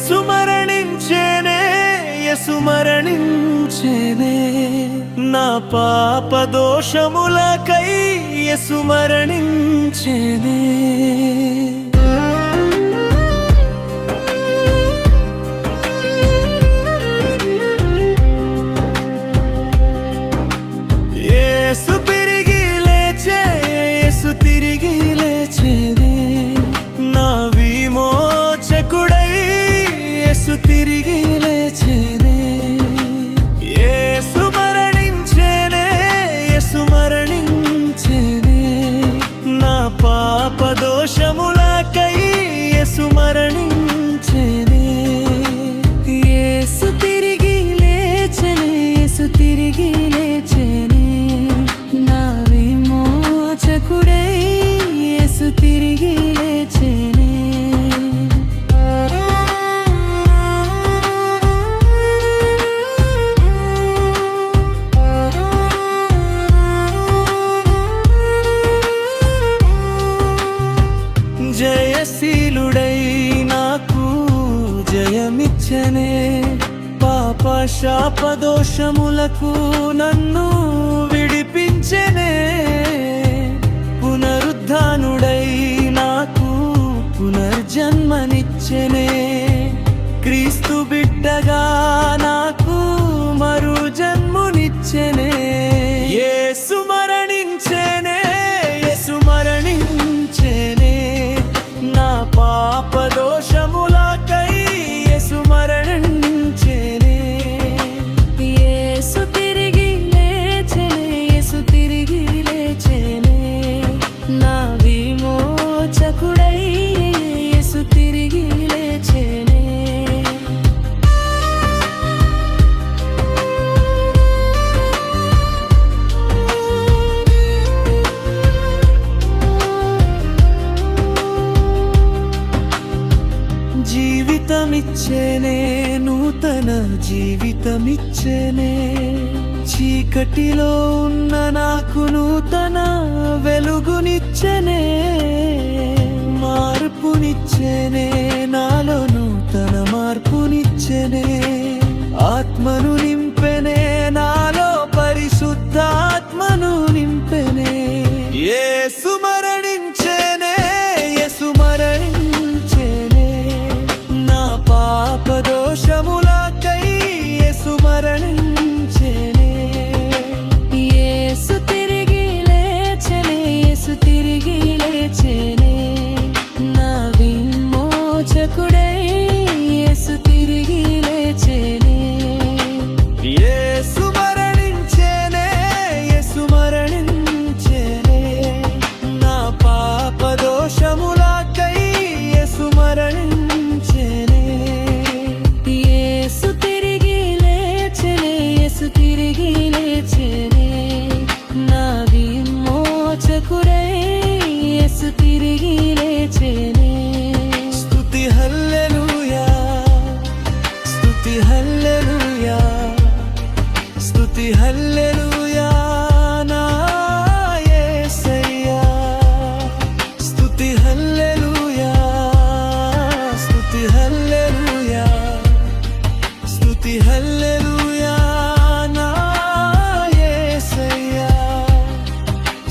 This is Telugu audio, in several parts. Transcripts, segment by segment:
యేసు మరణించేనే, యేసు మరణించేనే, నా పాప దోషములకై యేసు మరణించేనే. యేసు తిరిగి లేచే, యేసు తిరిగి లేచేనే, నా విమోచకుడై యేసు తిరిగి లేచేనే. యేసు మరణించేనే, యేసు మరణించేనే, నా పాప దోషములకై యేసు మరణించేనే. యేసు తిరిగి లేచెనే, యేసు తిరిగి లేచెనే, నా విమోచకుడై యేసు తిరిగి లేచెనే. జయశీలుడై నాకు జయమిచ్చనే, పాప శాప దోషములకు నన్ను విడిపించెనే. పునరుద్ధానుడై నాకు పునర్జన్మనిచ్చెనే, క్రీస్తు బిడ్డగా నాకు మరు జన్మునిచ్చెనే. యేసు మరణించెనే, యేసు మరణించెనే, నా పాప దోషములకై యేసు మరణించెనే. యేసు తిరిగి లేచెనే, యేసు తిరిగి లేచెనే, నా విమోచకుడై యేసు తిరిగి లేచెనే. జీవితమిచ్చేనే, నూతన జీవితమిచ్చేనే, చీకటిలో ఉన్న నాకు నూతన వెలుగునిచ్చెనే. మార్పునిచ్చెనే, నాలో నూతన మార్పునిచ్చెనే, ఆత్మను నింపెనే, నాలో పరిశుద్ధాత్మను నింపెనే. యేసు మరణించెనే, యేసు మరణించెనే, నా పాప దోషములకై యేసు మరణించెనే. యేసు తిరిగి లేచెనే, యేసు తిరిగి లేచెనే, నా విమోచకుడై యేసు తిరిగి లేచెనే. యేసు మరణించెనే, యేసు మరణించెనే, నా పాప దోషములకై యేసు మరణించెనే. యేసు తిరిగి లేచెనే, యేసు తిరిగి లేచెనే, నా విమోచకుడై యేసు తిరిగి లేచెనే. స్తుతి హల్లెలూయా, స్తుతి హల్లెలూయా, స్తుతి హల్లెలూయా, నా యేసయ్యా. స్తుతి హల్లెలూయా, స్తుతి హల్లెలూయా, స్తుతి హల్లెలూయా, నా యేసయ్యా.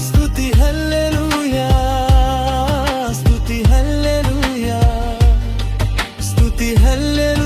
స్తుతి హల్లెలూయా, స్తుతి హల్లెలూయా, స్తుతి హల్లెలూయా.